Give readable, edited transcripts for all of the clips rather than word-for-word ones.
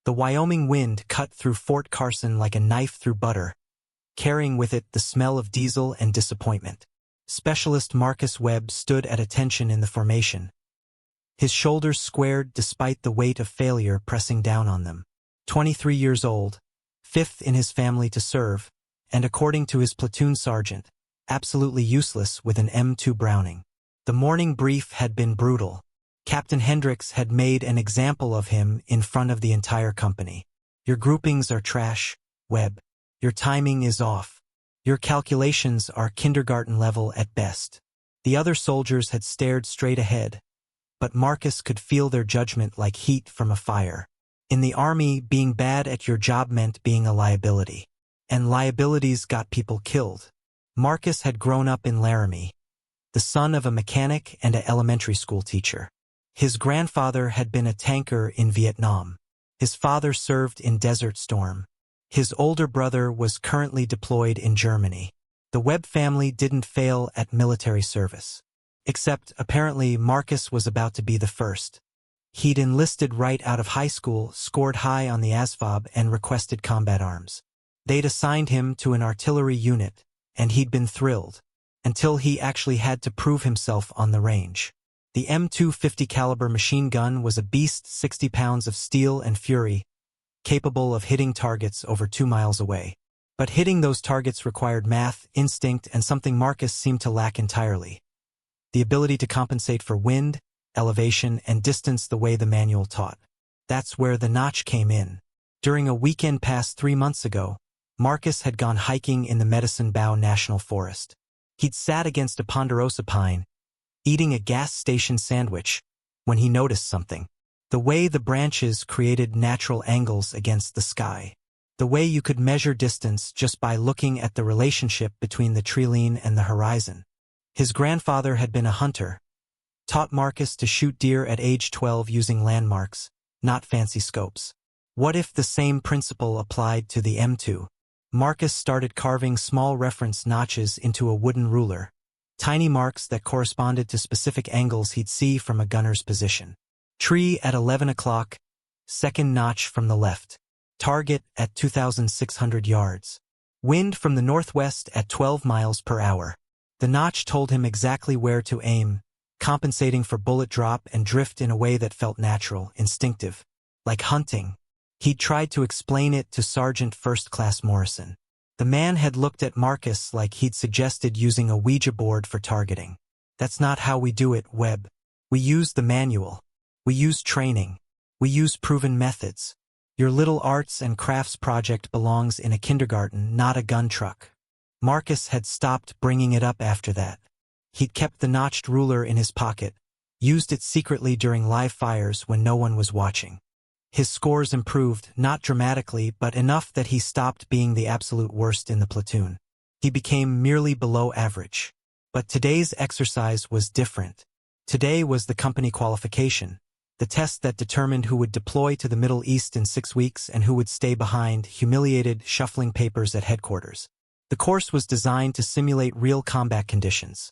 The Wyoming wind cut through Fort Carson like a knife through butter, carrying with it the smell of diesel and disappointment. Specialist Marcus Webb stood at attention in the formation, his shoulders squared despite the weight of failure pressing down on them. 23 years old, fifth in his family to serve, and according to his platoon sergeant, absolutely useless with an M2 Browning. The morning brief had been brutal. Captain Hendricks had made an example of him in front of the entire company. Your groupings are trash, Webb. Your timing is off. Your calculations are kindergarten level at best. The other soldiers had stared straight ahead, but Marcus could feel their judgment like heat from a fire. In the Army, being bad at your job meant being a liability. And liabilities got people killed. Marcus had grown up in Laramie, the son of a mechanic and an elementary school teacher. His grandfather had been a tanker in Vietnam. His father served in Desert Storm. His older brother was currently deployed in Germany. The Webb family didn't fail at military service. Except, apparently, Marcus was about to be the first. He'd enlisted right out of high school, scored high on the ASVAB, and requested combat arms. They'd assigned him to an artillery unit, and he'd been thrilled, until he actually had to prove himself on the range. The M250 caliber machine gun was a beast, 60 pounds of steel and fury, capable of hitting targets over 2 miles away. But hitting those targets required math, instinct, and something Marcus seemed to lack entirely: the ability to compensate for wind, elevation, and distance the way the manual taught. That's where the notch came in. During a weekend past 3 months ago, Marcus had gone hiking in the Medicine Bow National Forest. He'd sat against a ponderosa pine, eating a gas station sandwich, when he noticed something. The way the branches created natural angles against the sky. The way you could measure distance just by looking at the relationship between the treeline and the horizon. His grandfather had been a hunter, taught Marcus to shoot deer at age 12 using landmarks, not fancy scopes. What if the same principle applied to the M2? Marcus started carving small reference notches into a wooden ruler, tiny marks that corresponded to specific angles he'd see from a gunner's position. Tree at 11 o'clock, second notch from the left. Target at 2,600 yards. Wind from the northwest at 12 miles per hour. The notch told him exactly where to aim, compensating for bullet drop and drift in a way that felt natural, instinctive, like hunting. He'd tried to explain it to Sergeant First Class Morrison. The man had looked at Marcus like he'd suggested using a Ouija board for targeting. That's not how we do it, Webb. We use the manual. We use training. We use proven methods. Your little arts and crafts project belongs in a kindergarten, not a gun truck. Marcus had stopped bringing it up after that. He'd kept the notched ruler in his pocket, used it secretly during live fires when no one was watching. His scores improved, not dramatically, but enough that he stopped being the absolute worst in the platoon. He became merely below average. But today's exercise was different. Today was the company qualification, the test that determined who would deploy to the Middle East in 6 weeks and who would stay behind, humiliated, shuffling papers at headquarters. The course was designed to simulate real combat conditions.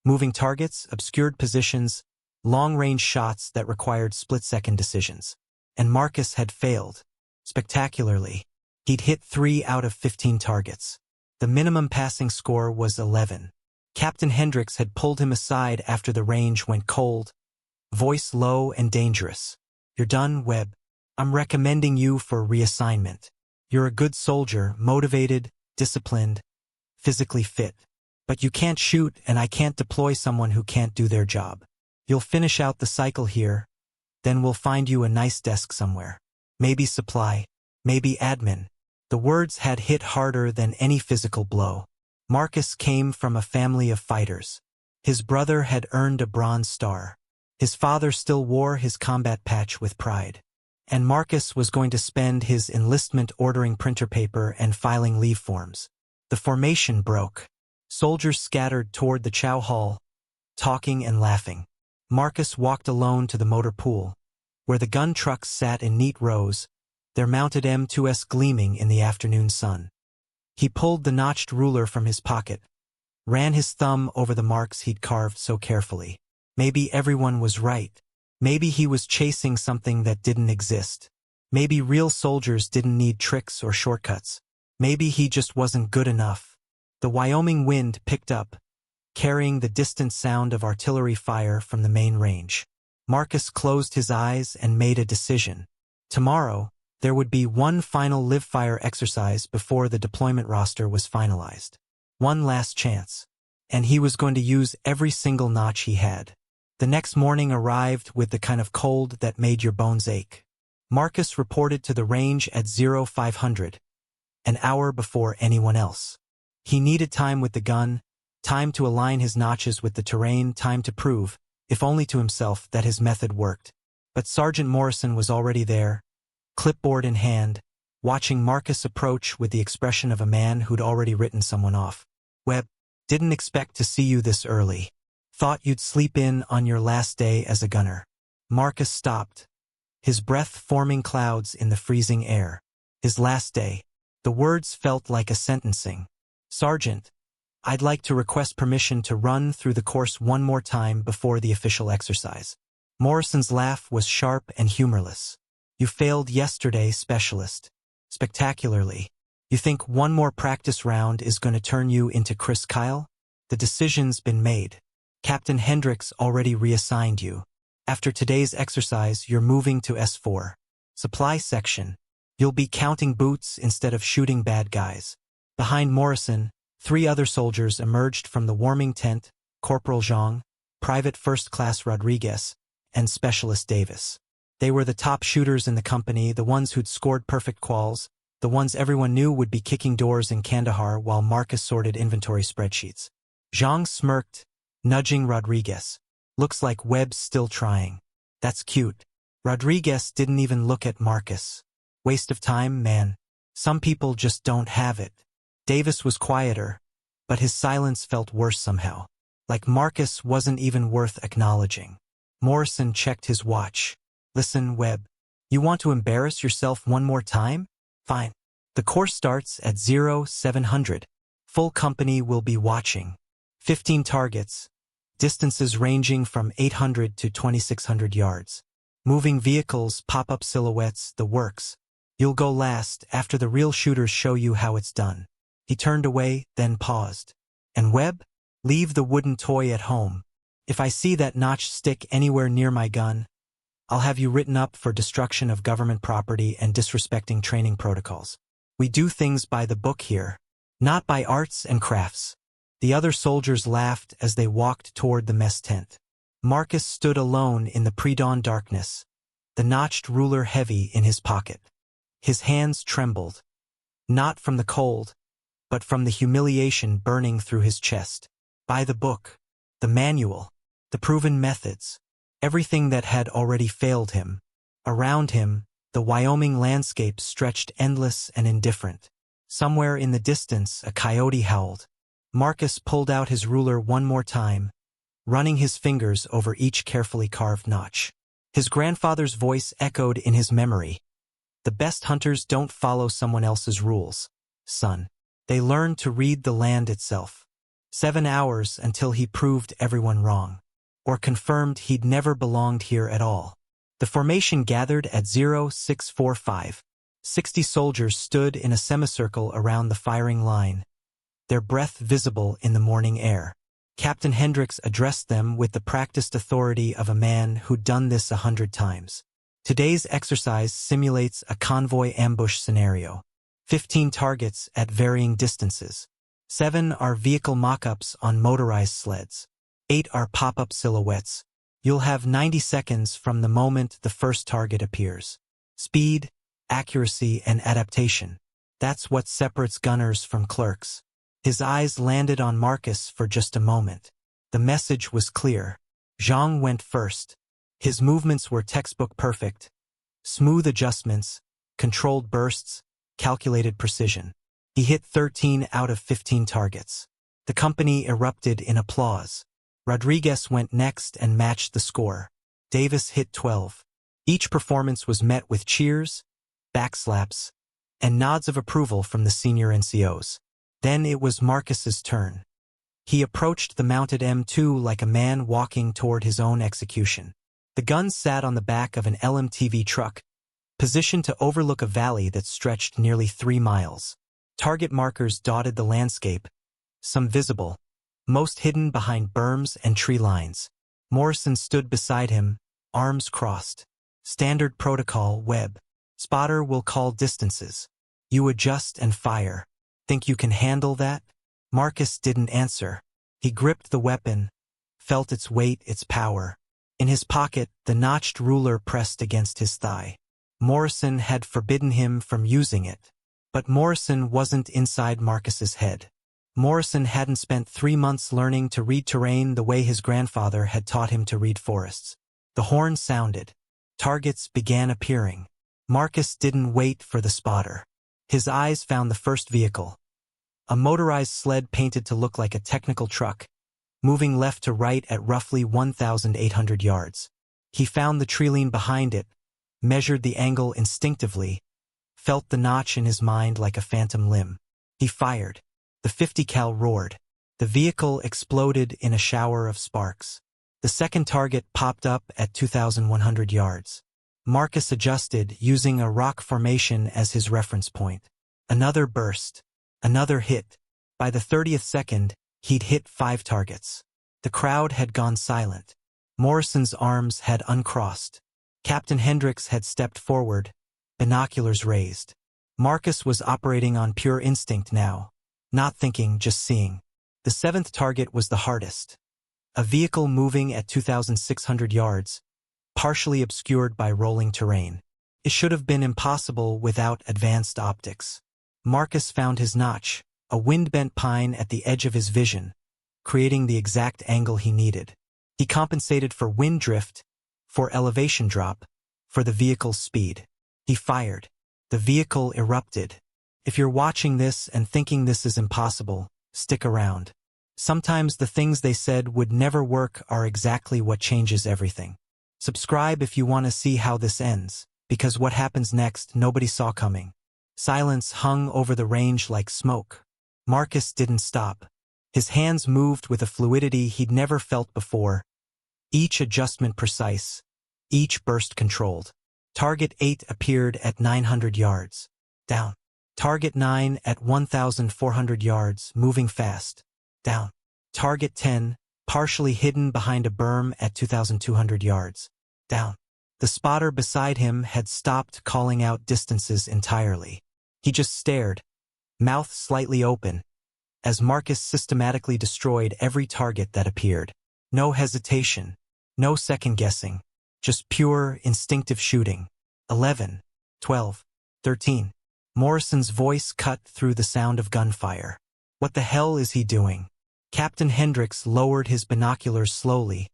Moving targets, obscured positions, long-range shots that required split-second decisions. And Marcus had failed. Spectacularly. He'd hit 3 out of 15 targets. The minimum passing score was 11. Captain Hendricks had pulled him aside after the range went cold, voice low and dangerous. You're done, Webb. I'm recommending you for reassignment. You're a good soldier, motivated, disciplined, physically fit. But you can't shoot, and I can't deploy someone who can't do their job. You'll finish out the cycle here, then we'll find you a nice desk somewhere. Maybe supply, maybe admin. The words had hit harder than any physical blow. Marcus came from a family of fighters. His brother had earned a Bronze Star. His father still wore his combat patch with pride. And Marcus was going to spend his enlistment ordering printer paper and filing leave forms. The formation broke. Soldiers scattered toward the chow hall, talking and laughing. Marcus walked alone to the motor pool, where the gun trucks sat in neat rows, their mounted M2s gleaming in the afternoon sun. He pulled the notched ruler from his pocket, ran his thumb over the marks he'd carved so carefully. Maybe everyone was right. Maybe he was chasing something that didn't exist. Maybe real soldiers didn't need tricks or shortcuts. Maybe he just wasn't good enough. The Wyoming wind picked up, carrying the distant sound of artillery fire from the main range. Marcus closed his eyes and made a decision. Tomorrow, there would be one final live-fire exercise before the deployment roster was finalized. One last chance. And he was going to use every single notch he had. The next morning arrived with the kind of cold that made your bones ache. Marcus reported to the range at 0500, an hour before anyone else. He needed time with the gun, time to align his notches with the terrain, time to prove, if only to himself, that his method worked. But Sergeant Morrison was already there, clipboard in hand, watching Marcus approach with the expression of a man who'd already written someone off. "Webb, didn't expect to see you this early. Thought you'd sleep in on your last day as a gunner." Marcus stopped, his breath forming clouds in the freezing air. His last day. The words felt like a sentencing. "Sergeant, I'd like to request permission to run through the course one more time before the official exercise." Morrison's laugh was sharp and humorless. "You failed yesterday, Specialist. Spectacularly. You think one more practice round is going to turn you into Chris Kyle? The decision's been made. Captain Hendricks already reassigned you. After today's exercise, you're moving to S4. Supply section. You'll be counting boots instead of shooting bad guys." Behind Morrison, 3 other soldiers emerged from the warming tent: Corporal Zhang, Private First Class Rodriguez, and Specialist Davis. They were the top shooters in the company, the ones who'd scored perfect quals, the ones everyone knew would be kicking doors in Kandahar while Marcus sorted inventory spreadsheets. Zhang smirked, nudging Rodriguez. "Looks like Webb's still trying. That's cute." Rodriguez didn't even look at Marcus. "Waste of time, man. Some people just don't have it." Davis was quieter, but his silence felt worse somehow. Like Marcus wasn't even worth acknowledging. Morrison checked his watch. "Listen, Webb. You want to embarrass yourself one more time? Fine. The course starts at 0700. Full company will be watching. 15 targets. Distances ranging from 800 to 2600 yards. Moving vehicles, pop-up silhouettes, the works. You'll go last after the real shooters show you how it's done." He turned away, then paused. "And Webb? Leave the wooden toy at home. If I see that notch stick anywhere near my gun, I'll have you written up for destruction of government property and disrespecting training protocols. We do things by the book here, not by arts and crafts." The other soldiers laughed as they walked toward the mess tent. Marcus stood alone in the pre-dawn darkness, the notched ruler heavy in his pocket. His hands trembled, not from the cold, but from the humiliation burning through his chest. By the book, the manual, the proven methods, everything that had already failed him. Around him, the Wyoming landscape stretched endless and indifferent. Somewhere in the distance, a coyote howled. Marcus pulled out his ruler one more time, running his fingers over each carefully carved notch. His grandfather's voice echoed in his memory. "The best hunters don't follow someone else's rules, son. They learn to read the land itself." 7 hours until he proved everyone wrong, or confirmed he'd never belonged here at all. The formation gathered at 0645. 60 soldiers stood in a semicircle around the firing line, their breath visible in the morning air. Captain Hendricks addressed them with the practiced authority of a man who'd done this 100 times. "Today's exercise simulates a convoy ambush scenario. 15 targets at varying distances. 7 are vehicle mock-ups on motorized sleds. 8 are pop-up silhouettes. You'll have 90 seconds from the moment the first target appears. Speed, accuracy, and adaptation. That's what separates gunners from clerks." His eyes landed on Marcus for just a moment. The message was clear. Zhang went first. His movements were textbook perfect. Smooth adjustments, controlled bursts, calculated precision. He hit 13 out of 15 targets. The company erupted in applause. Rodriguez went next and matched the score. Davis hit 12. Each performance was met with cheers, backslaps, and nods of approval from the senior NCOs. Then it was Marcus's turn. He approached the mounted M2 like a man walking toward his own execution. The gun sat on the back of an LMTV truck, positioned to overlook a valley that stretched nearly 3 miles. Target markers dotted the landscape, some visible, most hidden behind berms and tree lines. Morrison stood beside him, arms crossed. Standard protocol, Webb. Spotter will call distances. You adjust and fire. Think you can handle that? Marcus didn't answer. He gripped the weapon, felt its weight, its power. In his pocket, the notched ruler pressed against his thigh. Morrison had forbidden him from using it. But Morrison wasn't inside Marcus's head. Morrison hadn't spent 3 months learning to read terrain the way his grandfather had taught him to read forests. The horn sounded. Targets began appearing. Marcus didn't wait for the spotter. His eyes found the first vehicle. A motorized sled painted to look like a technical truck, moving left to right at roughly 1,800 yards. He found the treeline behind it, measured the angle instinctively, felt the notch in his mind like a phantom limb. He fired. The 50 cal roared. The vehicle exploded in a shower of sparks. The second target popped up at 2,100 yards. Marcus adjusted, using a rock formation as his reference point. Another burst. Another hit. By the 30th second, he'd hit 5 targets. The crowd had gone silent. Morrison's arms had uncrossed. Captain Hendricks had stepped forward, binoculars raised. Marcus was operating on pure instinct now. Not thinking, just seeing. The 7th target was the hardest. A vehicle moving at 2,600 yards, partially obscured by rolling terrain. It should have been impossible without advanced optics. Marcus found his notch, a wind-bent pine at the edge of his vision, creating the exact angle he needed. He compensated for wind drift, for elevation drop, for the vehicle's speed. He fired. The vehicle erupted. If you're watching this and thinking this is impossible, stick around. Sometimes the things they said would never work are exactly what changes everything. Subscribe if you want to see how this ends, because what happens next nobody saw coming. Silence hung over the range like smoke. Marcus didn't stop. His hands moved with a fluidity he'd never felt before, each adjustment precise, each burst controlled. Target 8 appeared at 900 yards. Down. Target 9 at 1,400 yards, moving fast. Down. Target 10, partially hidden behind a berm at 2,200 yards. Down. The spotter beside him had stopped calling out distances entirely. He just stared, mouth slightly open, as Marcus systematically destroyed every target that appeared. No hesitation, no second-guessing, just pure, instinctive shooting. 11, 12, 13. Morrison's voice cut through the sound of gunfire. What the hell is he doing? Captain Hendricks lowered his binoculars slowly,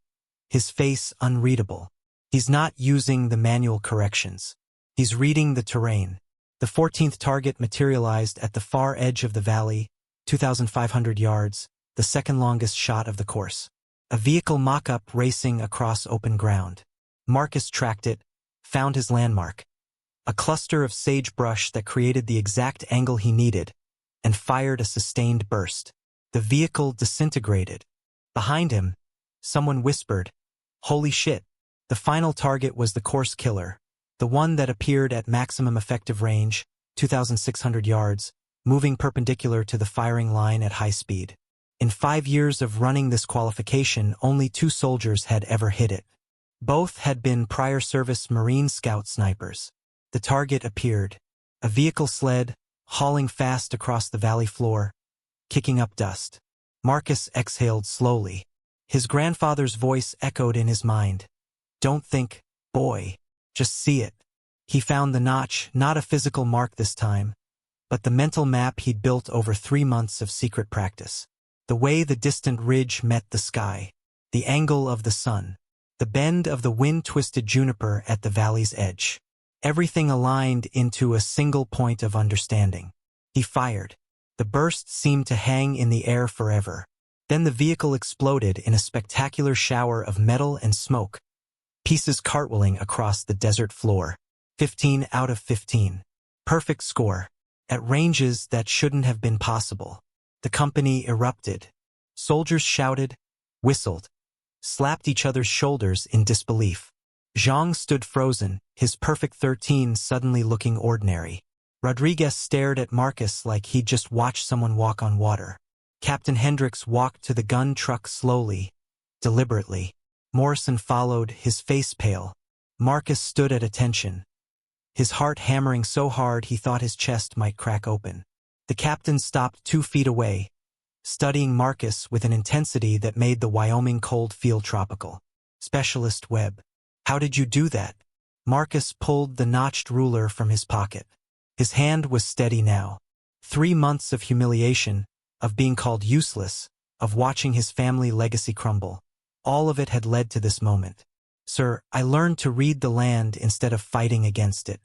his face unreadable. He's not using the manual corrections. He's reading the terrain. The 14th target materialized at the far edge of the valley, 2,500 yards, the second longest shot of the course. A vehicle mock-up racing across open ground. Marcus tracked it, found his landmark. A cluster of sagebrush that created the exact angle he needed, and fired a sustained burst. The vehicle disintegrated. Behind him, someone whispered, "Holy shit." The final target was the course killer, the one that appeared at maximum effective range, 2,600 yards, moving perpendicular to the firing line at high speed. In 5 years of running this qualification, only 2 soldiers had ever hit it. Both had been prior service Marine Scout snipers. The target appeared, a vehicle sled, hauling fast across the valley floor, kicking up dust. Marcus exhaled slowly. His grandfather's voice echoed in his mind. "Don't think, boy. Just see it." He found the notch, not a physical mark this time, but the mental map he'd built over 3 months of secret practice. The way the distant ridge met the sky, the angle of the sun, the bend of the wind-twisted juniper at the valley's edge. Everything aligned into a single point of understanding. He fired. The burst seemed to hang in the air forever. Then the vehicle exploded in a spectacular shower of metal and smoke, pieces cartwheeling across the desert floor. 15 out of 15. Perfect score. At ranges that shouldn't have been possible. The company erupted. Soldiers shouted, whistled, slapped each other's shoulders in disbelief. Zhang stood frozen, his perfect 13 suddenly looking ordinary. Rodriguez stared at Marcus like he'd just watched someone walk on water. Captain Hendricks walked to the gun truck slowly, deliberately. Morrison followed, his face pale. Marcus stood at attention, his heart hammering so hard he thought his chest might crack open. The captain stopped 2 feet away, studying Marcus with an intensity that made the Wyoming cold feel tropical. Specialist Webb. How did you do that? Marcus pulled the notched ruler from his pocket. His hand was steady now. 3 months of humiliation, of being called useless, of watching his family legacy crumble. All of it had led to this moment. Sir, I learned to read the land instead of fighting against it.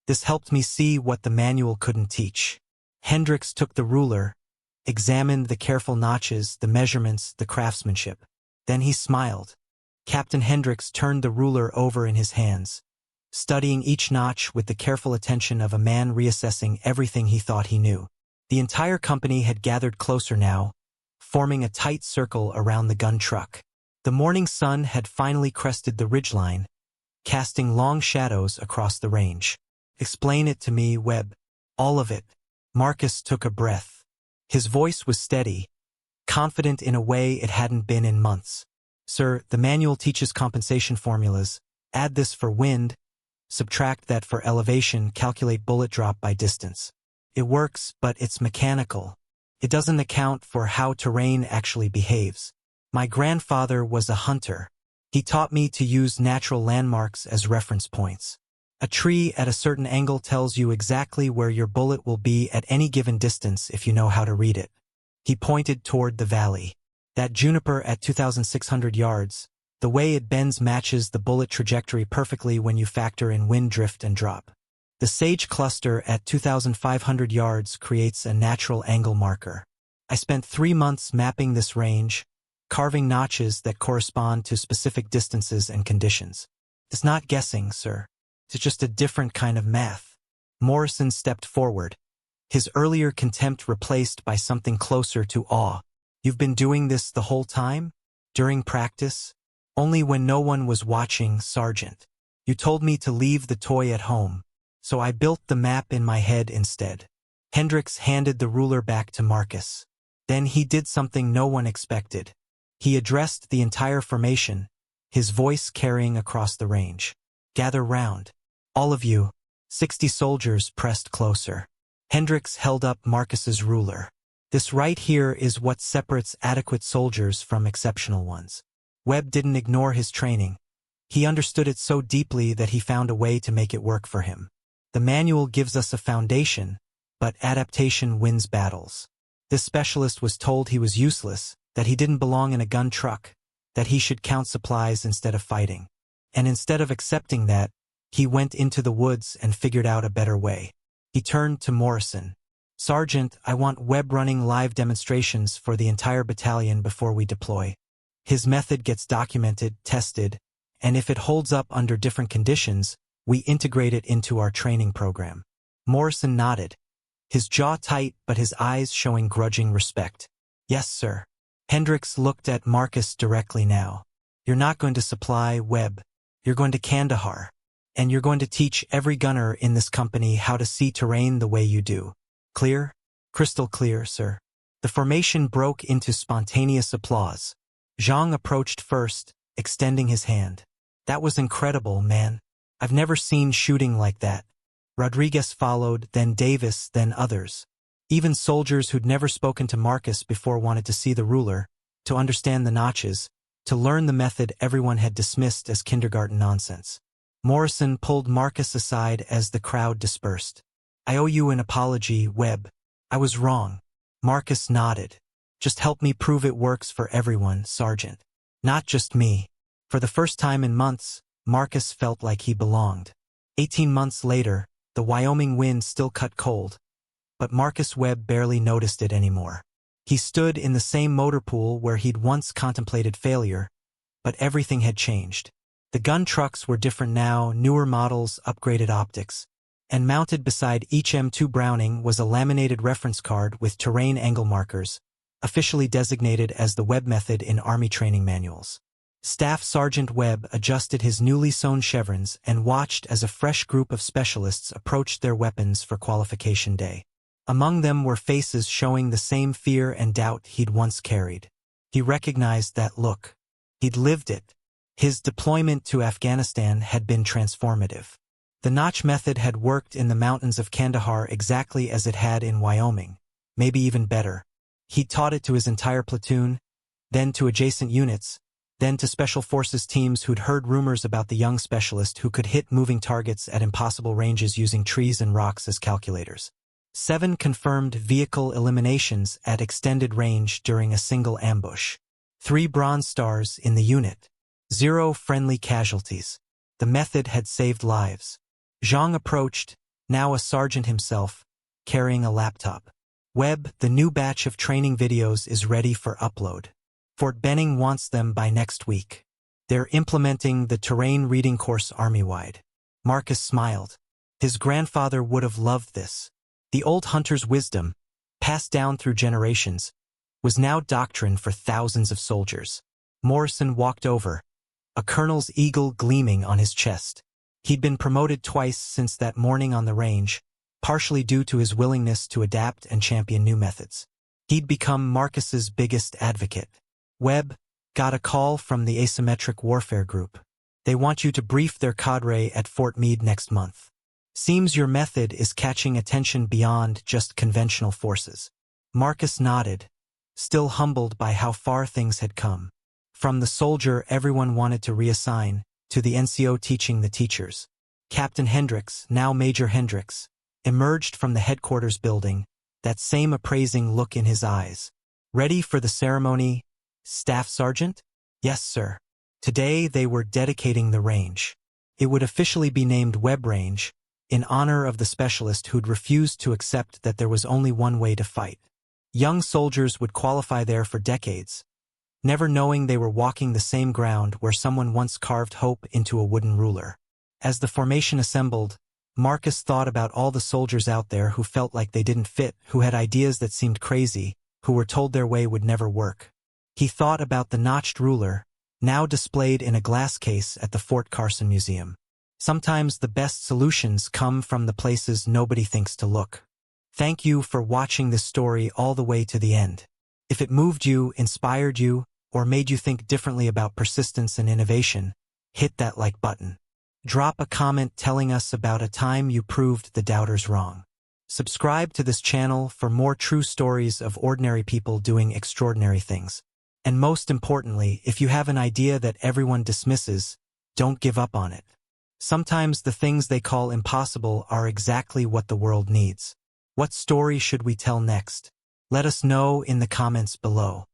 This helped me see what the manual couldn't teach. Hendricks took the ruler, examined the careful notches, the measurements, the craftsmanship. Then he smiled. Captain Hendricks turned the ruler over in his hands, studying each notch with the careful attention of a man reassessing everything he thought he knew. The entire company had gathered closer now, forming a tight circle around the gun truck. The morning sun had finally crested the ridgeline, casting long shadows across the range. Explain it to me, Webb. All of it. Marcus took a breath. His voice was steady, confident in a way it hadn't been in months. Sir, the manual teaches compensation formulas. Add this for wind, subtract that for elevation, calculate bullet drop by distance. It works, but it's mechanical. It doesn't account for how terrain actually behaves. My grandfather was a hunter. He taught me to use natural landmarks as reference points. A tree at a certain angle tells you exactly where your bullet will be at any given distance if you know how to read it. He pointed toward the valley. That juniper at 2,600 yards, the way it bends matches the bullet trajectory perfectly when you factor in wind drift and drop. The sage cluster at 2,500 yards creates a natural angle marker. I spent 3 months mapping this range, carving notches that correspond to specific distances and conditions. It's not guessing, sir. It's just a different kind of math. Morrison stepped forward, his earlier contempt replaced by something closer to awe. You've been doing this the whole time? During practice? Only when no one was watching, Sergeant. You told me to leave the toy at home, so I built the map in my head instead. Hendricks handed the ruler back to Marcus. Then he did something no one expected. He addressed the entire formation, his voice carrying across the range. Gather round. All of you. 60 soldiers pressed closer. Hendricks held up Marcus's ruler. This right here is what separates adequate soldiers from exceptional ones. Webb didn't ignore his training. He understood it so deeply that he found a way to make it work for him. The manual gives us a foundation, but adaptation wins battles. This specialist was told he was useless, that he didn't belong in a gun truck, that he should count supplies instead of fighting. And instead of accepting that, he went into the woods and figured out a better way. He turned to Morrison. Sergeant, I want Webb running live demonstrations for the entire battalion before we deploy. His method gets documented, tested, and if it holds up under different conditions, we integrate it into our training program. Morrison nodded, his jaw tight but his eyes showing grudging respect. Yes, sir. Hendricks looked at Marcus directly now. You're not going to supply Webb. You're going to Kandahar. And you're going to teach every gunner in this company how to see terrain the way you do. Clear? Crystal clear, sir. The formation broke into spontaneous applause. Zhang approached first, extending his hand. That was incredible, man. I've never seen shooting like that. Rodriguez followed, then Davis, then others. Even soldiers who'd never spoken to Marcus before wanted to see the ruler, to understand the notches, to learn the method everyone had dismissed as kindergarten nonsense. Morrison pulled Marcus aside as the crowd dispersed. I owe you an apology, Webb. I was wrong. Marcus nodded. Just help me prove it works for everyone, Sergeant. Not just me. For the first time in months, Marcus felt like he belonged. 18 months later, the Wyoming wind still cut cold, but Marcus Webb barely noticed it anymore. He stood in the same motor pool where he'd once contemplated failure, but everything had changed. The gun trucks were different now, newer models, upgraded optics. And mounted beside each M2 Browning was a laminated reference card with terrain angle markers, officially designated as the Webb method in Army training manuals. Staff Sergeant Webb adjusted his newly sewn chevrons and watched as a fresh group of specialists approached their weapons for qualification day. Among them were faces showing the same fear and doubt he'd once carried. He recognized that look. He'd lived it. His deployment to Afghanistan had been transformative. The notch method had worked in the mountains of Kandahar exactly as it had in Wyoming, maybe even better. He'd taught it to his entire platoon, then to adjacent units, then to Special Forces teams who'd heard rumors about the young specialist who could hit moving targets at impossible ranges using trees and rocks as calculators. 7 confirmed vehicle eliminations at extended range during a single ambush. 3 Bronze Stars in the unit. 0 friendly casualties. The method had saved lives. Zhang approached, now a sergeant himself, carrying a laptop. Webb, the new batch of training videos is ready for upload. Fort Benning wants them by next week. They're implementing the terrain reading course army-wide. Marcus smiled. His grandfather would have loved this. The old hunter's wisdom, passed down through generations, was now doctrine for thousands of soldiers. Morrison walked over, a colonel's eagle gleaming on his chest. He'd been promoted twice since that morning on the range, partially due to his willingness to adapt and champion new methods. He'd become Marcus's biggest advocate. Webb got a call from the Asymmetric Warfare Group. They want you to brief their cadre at Fort Meade next month. Seems your method is catching attention beyond just conventional forces. Marcus nodded, still humbled by how far things had come. From the soldier everyone wanted to reassign, to the NCO teaching the teachers. Captain Hendricks, now Major Hendricks, emerged from the headquarters building, that same appraising look in his eyes. Ready for the ceremony, Staff Sergeant? Yes, sir. Today they were dedicating the range. It would officially be named Webb Range, in honor of the specialist who'd refused to accept that there was only one way to fight. Young soldiers would qualify there for decades, never knowing they were walking the same ground where someone once carved hope into a wooden ruler. As the formation assembled, Marcus thought about all the soldiers out there who felt like they didn't fit, who had ideas that seemed crazy, who were told their way would never work. He thought about the notched ruler, now displayed in a glass case at the Fort Carson Museum. Sometimes the best solutions come from the places nobody thinks to look. Thank you for watching this story all the way to the end. If it moved you, inspired you, or made you think differently about persistence and innovation, hit that like button. Drop a comment telling us about a time you proved the doubters wrong. Subscribe to this channel for more true stories of ordinary people doing extraordinary things. And most importantly, if you have an idea that everyone dismisses, don't give up on it. Sometimes the things they call impossible are exactly what the world needs. What story should we tell next? Let us know in the comments below.